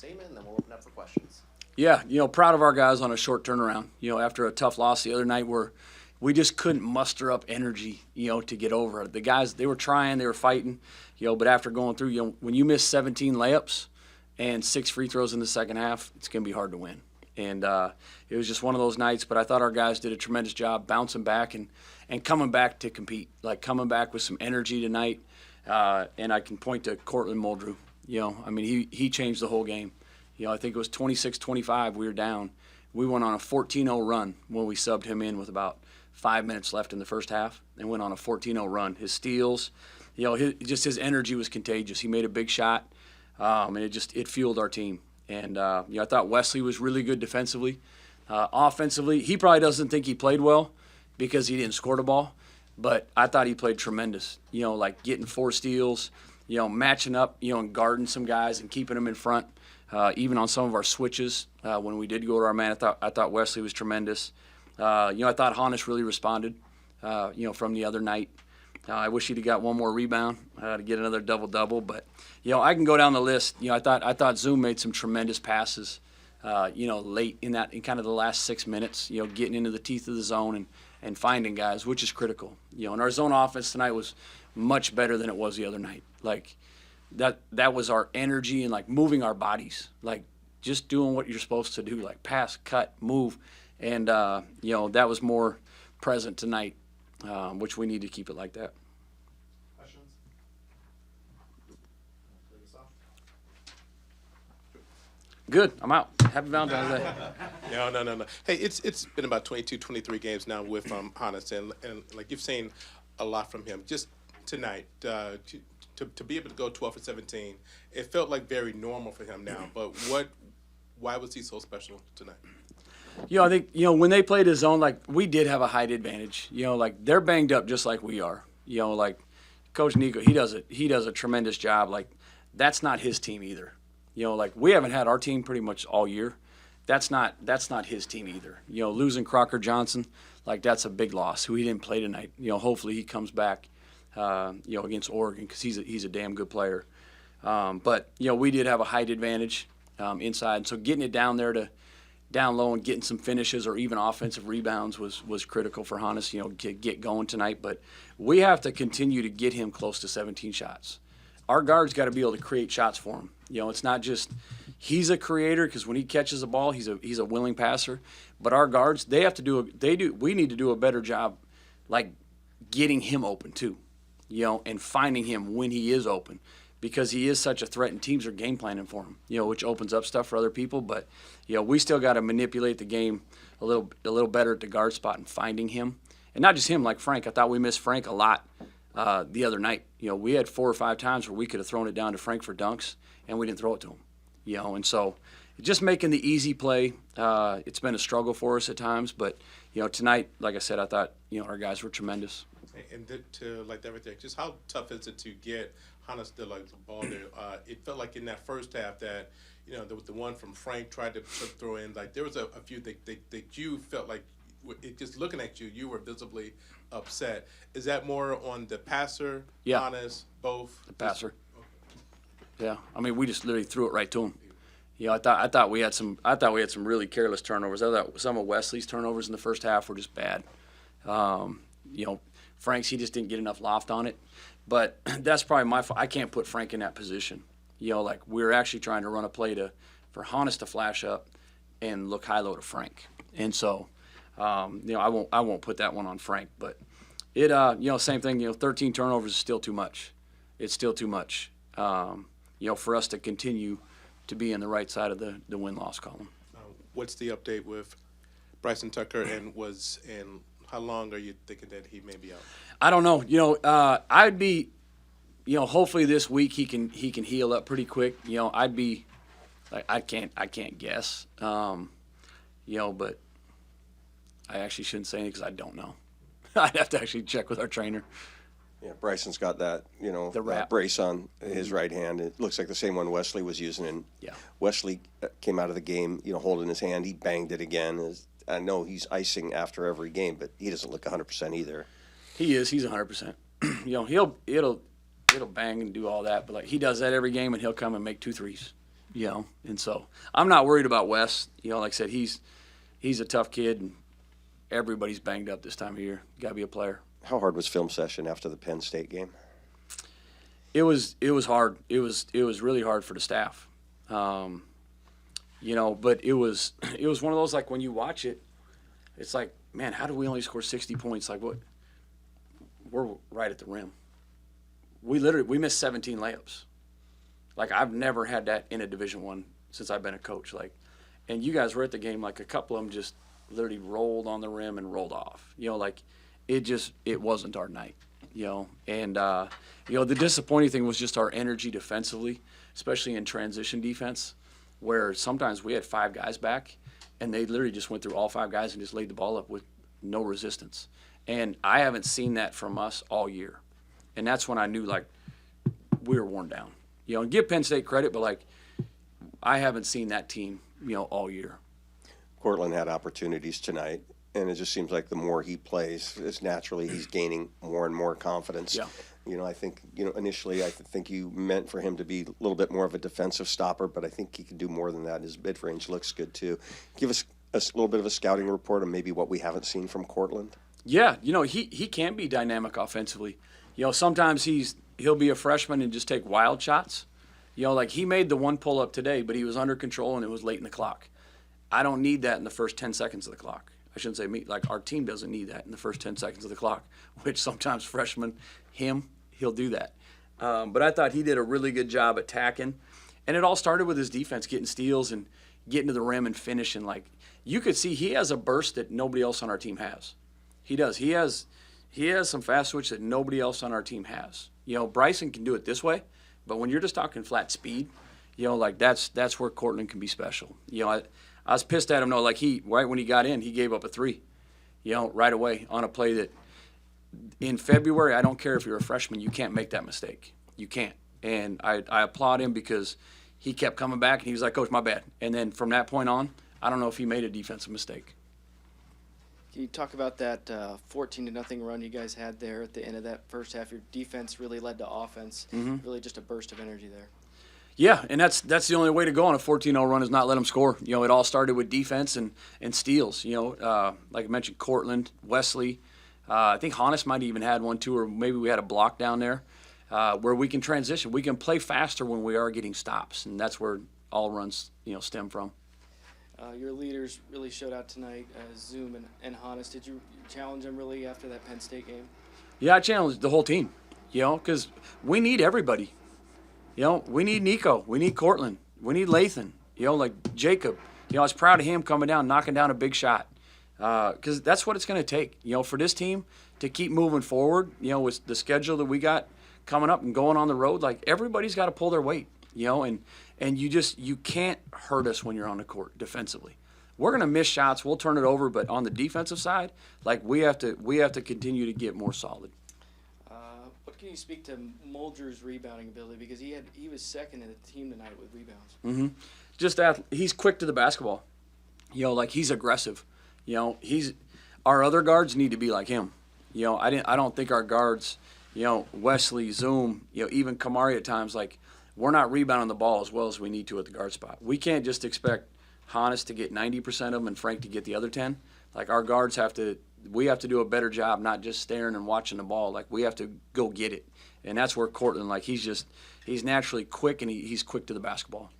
statement, and then we'll open up for questions. Yeah, proud of our guys on a short turnaround. After a tough loss the other night where we just couldn't muster up energy, to get over it. The guys, they were trying, they were fighting, but after going through, when you miss 17 layups and 6 free throws in the second half, it's going to be hard to win. And it was just one of those nights, but I thought our guys did a tremendous job bouncing back and coming back to compete, like coming back with some energy tonight. And I can point to Cortland Muldrew. He changed the whole game. I think it was 26-25 we were down. We went on a 14-0 run when we subbed him in with about 5 minutes left in the first half and went on a 14-0 run. His steals, his energy was contagious. He made a big shot, and it fueled our team. And, I thought Wesley was really good defensively. Offensively, he probably doesn't think he played well because he didn't score the ball, but I thought he played tremendous, like getting 4 steals, matching up, and guarding some guys and keeping them in front. Even on some of our switches, when we did go to our man, I thought Wesley was tremendous. I thought Hannes really responded, from the other night. I wish he'd have got one more rebound to get another double-double. But, I can go down the list. I thought Zoom made some tremendous passes, late in kind of the last 6 minutes, getting into the teeth of the zone and finding guys, which is critical. And our zone offense tonight was much better than it was the other night. Like, that was our energy and like moving our bodies, like just doing what you're supposed to do, like pass, cut, move, and that was more present tonight, which we need to keep it like that. Questions? Good. I'm out. Happy Valentine's Day. No. Hey, it's been about 22, 23 games now with Hannes, and like you've seen a lot from him. Just tonight, to be able to go 12 for 17, it felt like very normal for him now. But why was he so special tonight? I think, when they played his zone, like, we did have a height advantage. Like, they're banged up just like we are. Like, Coach Nico, he does a tremendous job. Like, that's not his team either. Like, we haven't had our team pretty much all year. That's not his team either. Losing Crocker Johnson, like, that's a big loss, who he didn't play tonight. Hopefully he comes back, against Oregon, because he's a damn good player. But, we did have a height advantage inside. And so getting it down there to down low and getting some finishes or even offensive rebounds was critical for Hannes, to get going tonight. But we have to continue to get him close to 17 shots. Our guards got to be able to create shots for him. It's not just he's a creator, because when he catches the ball, he's a willing passer. But our guards, we need to do a better job, like getting him open too, and finding him when he is open, because he is such a threat and teams are game planning for him, which opens up stuff for other people. But, we still got to manipulate the game a little better at the guard spot and finding him. And not just him, like Frank. I thought we missed Frank a lot the other night. We had 4 or 5 times where we could have thrown it down to Frank for dunks, and we didn't throw it to him. And so just making the easy play, it's been a struggle for us at times. But, tonight, like I said, I thought, our guys were tremendous. And to like everything, just how tough is it to get Hannes to like the ball there? It felt like in that first half that there was the one from Frank tried to throw in. Like there was a few that you felt like just looking at you were visibly upset. Is that more on the passer, Yeah. Hannes, both? The passer. Yeah, we just literally threw it right to him. I thought we had some really careless turnovers. I thought some of Wesley's turnovers in the first half were just bad. Frank's, he just didn't get enough loft on it. But that's probably my fault. I can't put Frank in that position. Like we're actually trying to run a play for Hannes to flash up and look high-low to Frank. And so, I won't put that one on Frank. But it, same thing. 13 turnovers is still too much. It's still too much. For us to continue to be in the right side of the win-loss column. What's the update with Bryson Tucker, and how long are you thinking that he may be out? I don't know. I'd be, hopefully this week he can heal up pretty quick. I'd be, I can't guess. But I actually shouldn't say anything because I don't know. I'd have to actually check with our trainer. Yeah, Bryson's got that, that brace on his right hand. It looks like the same one Wesley was using. And yeah. Wesley came out of the game, holding his hand. He banged it again. I know he's icing after every game, but he doesn't look 100% either. He is. He's 100%. It'll bang and do all that, but like he does that every game, and he'll come and make 2 threes. you know. And so I'm not worried about Wes. You know, like I said, he's a tough kid, and everybody's banged up this time of year. Got to be a player. How hard was film session after the Penn State game? It was hard. It was really hard for the staff. You know, but it was one of those, like, when you watch it, it's like, man, how did we only score 60 points? Like, what? We're right at the rim. We missed 17 layups. Like, I've never had that in a Division I since I've been a coach. Like, and you guys were at the game, like, a couple of them just literally rolled on the rim and rolled off. You know, like, it wasn't our night, you know. And, you know, the disappointing thing was just our energy defensively, especially in transition defense, where sometimes we had 5 guys back, and they literally just went through all 5 guys and just laid the ball up with no resistance. And I haven't seen that from us all year. And that's when I knew, like, we were worn down. You know, and give Penn State credit, but, like, I haven't seen that team, you know, all year. Cortland had opportunities tonight, and it just seems like the more he plays, it's naturally he's gaining more and more confidence. Yeah. You know, I think, you know, initially I think you meant for him to be a little bit more of a defensive stopper, but I think he can do more than that. His mid-range looks good, too. Give us a little bit of a scouting report on maybe what we haven't seen from Cortland. Yeah, you know, he can be dynamic offensively. You know, sometimes he'll be a freshman and just take wild shots. You know, like, he made the one pull-up today, but he was under control and it was late in the clock. I don't need that in the first 10 seconds of the clock. I shouldn't say me. Like, our team doesn't need that in the first 10 seconds of the clock, which sometimes freshmen, he'll do that. But I thought he did a really good job attacking. And it all started with his defense, getting steals and getting to the rim and finishing. Like, you could see he has a burst that nobody else on our team has. He does. He has some fast switch that nobody else on our team has. You know, Bryson can do it this way, but when you're just talking flat speed, you know, like, that's where Cortland can be special. You know, I was pissed at him, though. Like, right when he got in, he gave up a 3, you know, right away on a play that in February, I don't care if you're a freshman, you can't make that mistake. You can't. And I applaud him because he kept coming back, and he was like, Coach, my bad. And then from that point on, I don't know if he made a defensive mistake. Can you talk about that 14-0 run you guys had there at the end of that first half? Your defense really led to offense, really just a burst of energy there. Yeah, and that's the only way to go on a 14-0 run is not let them score. You know, it all started with defense and steals. You know, like I mentioned, Cortland, Wesley. I think Hannes might have even had one, too, or maybe we had a block down there where we can transition. We can play faster when we are getting stops, and that's where all runs, you know, stem from. Your leaders really showed out tonight, Zoom and Hannes. Did you challenge them really after that Penn State game? Yeah, I challenged the whole team, you know, because we need everybody. You know, we need Nico. We need Cortland. We need Lathan. You know, like Jacob. You know, I was proud of him coming down, knocking down a big shot. Because that's what it's going to take, you know, for this team to keep moving forward, you know, with the schedule that we got coming up and going on the road. Like, everybody's got to pull their weight, you know, and you can't hurt us when you're on the court defensively. We're going to miss shots. We'll turn it over. But on the defensive side, like, we have to continue to get more solid. What can you speak to Mulder's rebounding ability? Because he was second in the team tonight with rebounds. Just that he's quick to the basketball. You know, like, he's aggressive. You know, our other guards need to be like him. You know, I don't think our guards, you know, Wesley, Zoom, you know, even Kamari at times, like, we're not rebounding the ball as well as we need to at the guard spot. We can't just expect Hannes to get 90% of them and Frank to get the other 10. Like, our guards we have to do a better job, not just staring and watching the ball. Like, we have to go get it. And that's where Cortland, like, he's naturally quick, and he's quick to the basketball.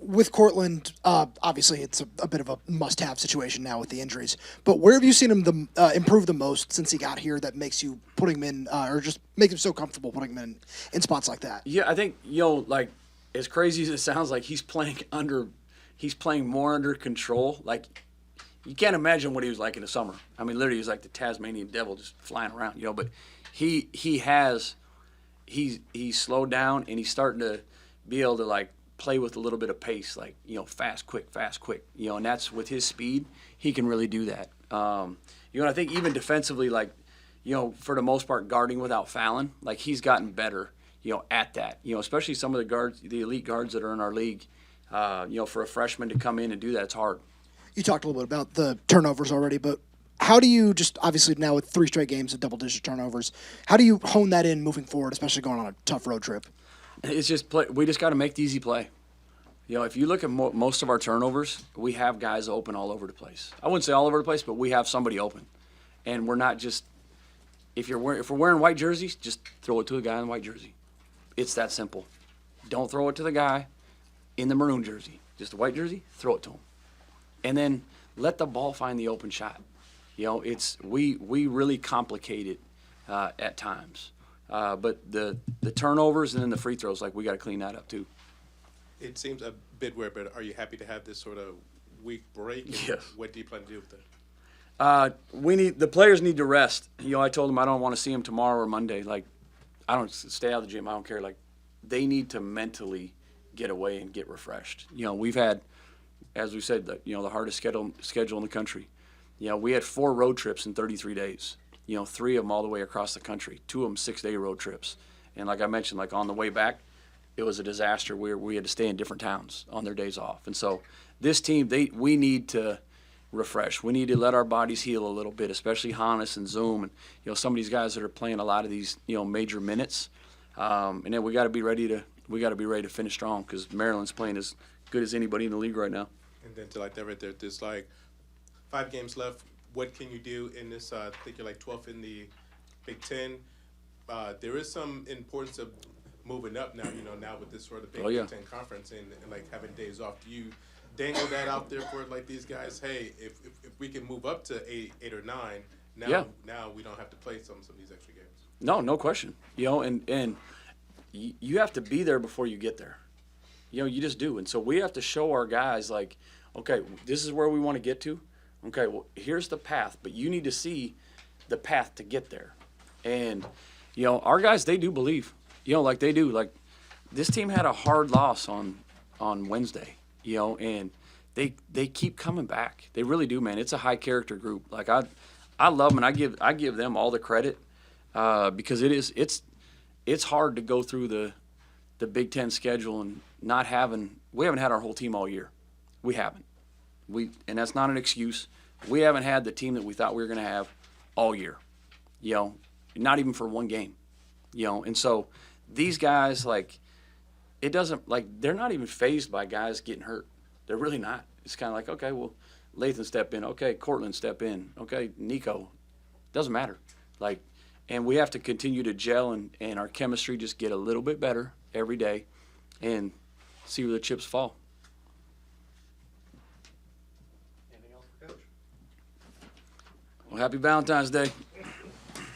With Cortland, obviously it's a bit of a must-have situation now with the injuries. But where have you seen him improve the most since he got here that makes you put him in, or just make him so comfortable putting him in spots like that? Yeah, I think, you know, like, as crazy as it sounds, like, he's playing more under control. Like, you can't imagine what he was like in the summer. I mean, literally, he was like the Tasmanian devil just flying around, you know. But he's slowed down, and he's starting to be able to, like, play with a little bit of pace, like, you know, fast, quick, you know, and that's with his speed, he can really do that. You know, I think even defensively, like, you know, for the most part, guarding without fouling, like, he's gotten better, you know, at that, you know, especially some of the guards, the elite guards that are in our league, you know, for a freshman to come in and do that, it's hard. You talked a little bit about the turnovers already, but how do you just, obviously now with 3 straight games of double-digit turnovers, how do you hone that in moving forward, especially going on a tough road trip? It's just we just got to make the easy play. if you look at most of our turnovers, we have guys open all over the place. I wouldn't say all over the place, but we have somebody open, and we're not just. If we're wearing white jerseys, just throw it to a guy in a white jersey. It's that simple. Don't throw it to the guy in the maroon jersey. Just a white jersey, throw it to him, and then let the ball find the open shot. We really complicate it at times, but the turnovers and then the free throws, like we got to clean that up too. It seems a bit weird, but are you happy to have this sort of week break? And Yes. What do you plan to do with it? The players need to rest. I told them I don't want to see them tomorrow or Monday. Like, I don't stay out of the gym. I don't care. Like, they need to mentally get away and get refreshed. We've had, as we said, the hardest schedule in the country. We had 4 road trips in 33 days. 3 of them all the way across the country. 2 of them 6-day road trips. And like I mentioned, like on the way back, it was a disaster where we had to stay in different towns on their days off. And so this team, we need to refresh. We need to let our bodies heal a little bit, especially Hannes and Zoom and some of these guys that are playing a lot of these major minutes. And then we got to be ready to finish strong because Maryland's playing as good as anybody in the league right now. And then to like that right there, there's like 5 games left. What can you do in this? I think you're like 12th in the Big Ten. There is some importance of moving up now. Now with this sort of Big Ten conference and like having days off. Do you dangle that out there for like these guys? Hey, if we can move up to 8 or 9, now we don't have to play some of these extra games. No question. And you have to be there before you get there. You just do. And so we have to show our guys like, okay, this is where we want to get to. Okay, well, here's the path, but you need to see the path to get there. And, our guys, they do believe, like they do. Like this team had a hard loss on Wednesday, and they keep coming back. They really do, man. It's a high character group. Like I love them, and I give them all the credit because it's hard to go through the Big Ten schedule and we haven't had our whole team all year. We haven't. And that's not an excuse. We haven't had the team that we thought we were going to have all year, not even for one game, And so these guys, like, it doesn't, like, they're not even fazed by guys getting hurt. They're really not. It's kind of like, okay, well, Lathan step in. Okay, Cortland step in. Okay, Nico. Doesn't matter. Like, and we have to continue to gel and our chemistry just get a little bit better every day and see where the chips fall. Anything else for Coach? Well, happy Valentine's Day.